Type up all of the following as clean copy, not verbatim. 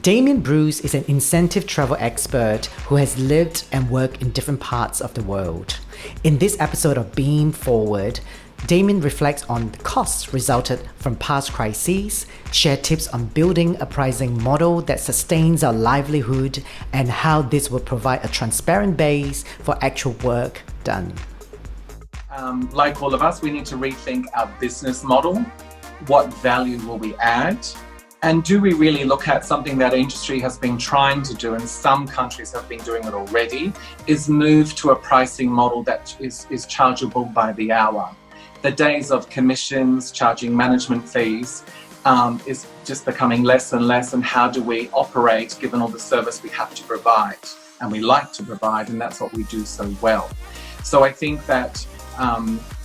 Damion Breust is an incentive travel expert who has lived and worked in different parts of the world. In this episode of Beam Forward, Damion reflects on the costs resulted from past crises, share tips on building a pricing model that sustains our livelihood, and how this will provide a transparent base for actual work done. Like all of us, we need to rethink our business model. What value will we add? And do we really look at something that industry has been trying to do, and some countries have been doing it already, is move to a pricing model that is chargeable by the hour. The days of commissions, charging management fees, is just becoming less and less, and how do we operate given all the service we have to provide, and we like to provide, and that's what we do so well. So I think that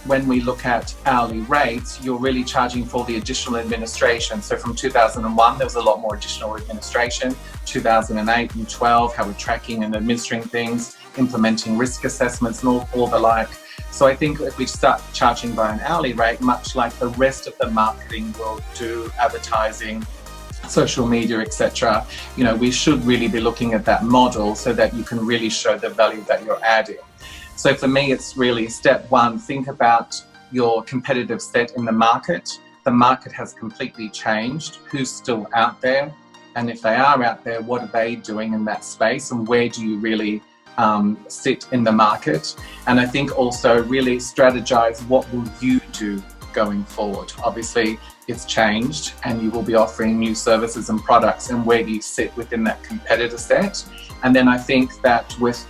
when we look at hourly rates, you're really charging for the additional administration. So from 2001, there was a lot more additional administration. 2008 and 12, how we're tracking and administering things, implementing risk assessments and all the like. So I think if we start charging by an hourly rate, much like the rest of the marketing will do, advertising, social media, etc., we should really be looking at that model so that you can really show the value that you're adding. So for me, it's really step one, think about your competitive set in the market. The market has completely changed. Who's still out there? And if they are out there, what are they doing in that space? And where do you really sit in the market? And I think also really strategize, what will you do going forward? Obviously, it's changed and you will be offering new services and products, and where do you sit within that competitor set? And then I think that with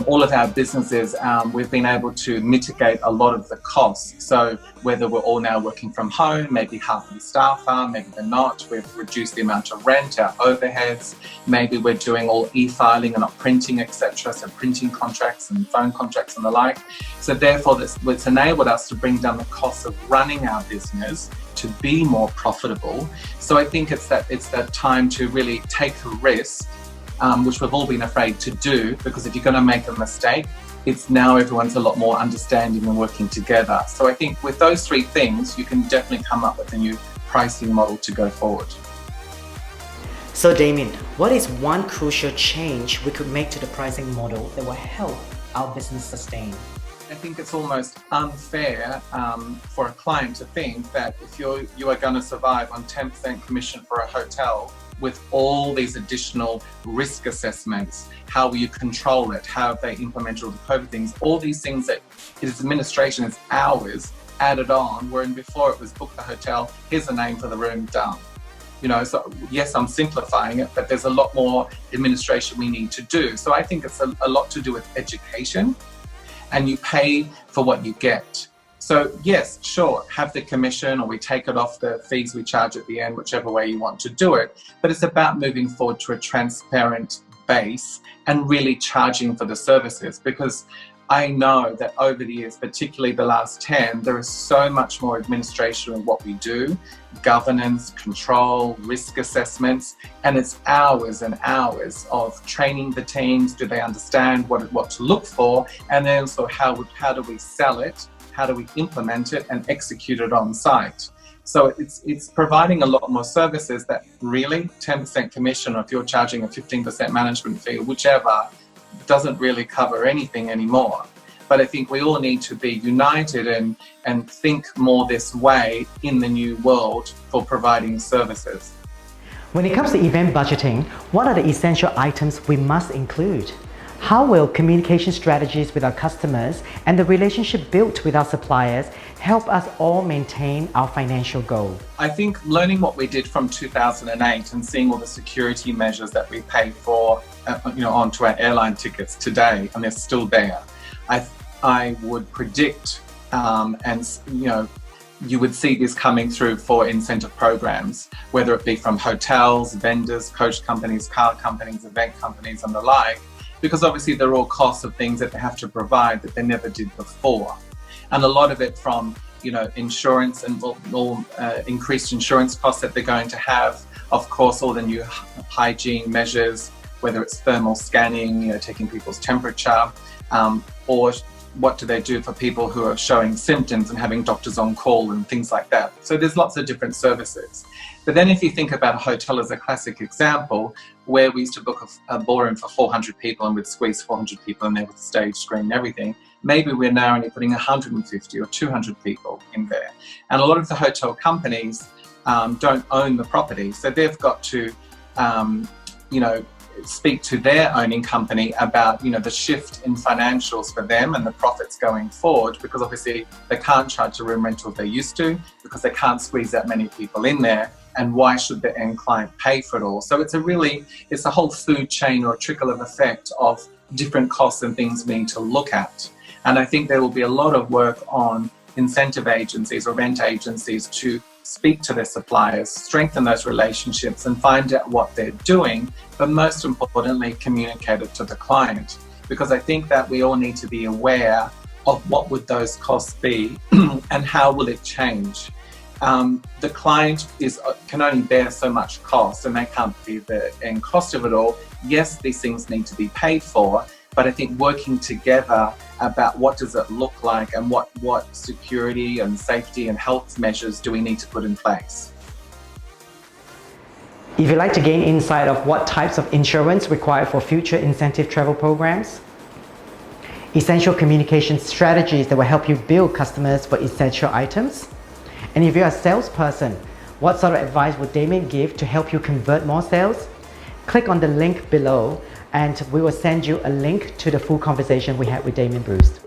all of our businesses, we've been able to mitigate a lot of the costs. So whether we're all now working from home, maybe half of the staff are, maybe they're not, we've reduced the amount of rent, our overheads, maybe we're doing all e-filing and not printing, etc. So printing contracts and phone contracts and the like. So therefore, it's enabled us to bring down the costs of running our business to be more profitable. So I think it's that time to really take a risk, which we've all been afraid to do, because if you're going to make a mistake, it's now everyone's a lot more understanding and working together. So I think with those three things, you can definitely come up with a new pricing model to go forward. So Damion, what is one crucial change we could make to the pricing model that will help our business sustain? I think it's almost unfair for a client to think that if you are going to survive on 10% commission for a hotel, with all these additional risk assessments, how will you control it? How have they implemented all the COVID things? All these things that is administration is hours added on, wherein before it was book the hotel, here's a name for the room, done. So yes, I'm simplifying it, but there's a lot more administration we need to do. So I think it's a lot to do with education, and you pay for what you get. So yes, sure, have the commission, or we take it off the fees we charge at the end, whichever way you want to do it. But it's about moving forward to a transparent base and really charging for the services, because I know that over the years, particularly the last 10, there is so much more administration in what we do, governance, control, risk assessments, and it's hours and hours of training the teams. Do they understand what to look for? And then also how do we sell it? How do we implement it and execute it on site? So it's providing a lot more services that really 10% commission, or if you're charging a 15% management fee, whichever, doesn't really cover anything anymore. But I think we all need to be united and think more this way in the new world for providing services. When it comes to event budgeting, what are the essential items we must include? How will communication strategies with our customers and the relationship built with our suppliers help us all maintain our financial goal? I think learning what we did from 2008 and seeing all the security measures that we pay for, onto our airline tickets today, and they're still there. I would predict, you would see this coming through for incentive programs, whether it be from hotels, vendors, coach companies, car companies, event companies, and the like. Because obviously they're all costs of things that they have to provide that they never did before. And a lot of it from, insurance and all increased insurance costs that they're going to have. Of course, all the new hygiene measures, whether it's thermal scanning, taking people's temperature, or what do they do for people who are showing symptoms and having doctors on call and things like that. So there's lots of different services. But then if you think about a hotel as a classic example, where we used to book a ballroom for 400 people and we'd squeeze 400 people in there with the stage, screen and everything, maybe we're now only putting 150 or 200 people in there. And a lot of the hotel companies don't own the property, so they've got to, speak to their owning company about, the shift in financials for them and the profits going forward, because obviously they can't charge the room rental they used to, because they can't squeeze that many people in there. And why should the end client pay for it all? So it's a whole food chain or trickle of effect of different costs and things we need to look at. And I think there will be a lot of work on incentive agencies or rent agencies to speak to their suppliers, strengthen those relationships and find out what they're doing, but most importantly, communicate it to the client. Because I think that we all need to be aware of what would those costs be and how will it change. The client can only bear so much cost, and they can't be the end cost of it all. Yes, these things need to be paid for, but I think working together about what does it look like and what security and safety and health measures do we need to put in place. If you'd like to gain insight of what types of insurance required for future incentive travel programs, essential communication strategies that will help you build customers for essential items, and if you're a salesperson, what sort of advice would Damion give to help you convert more sales? Click on the link below and we will send you a link to the full conversation we had with Damion Breust.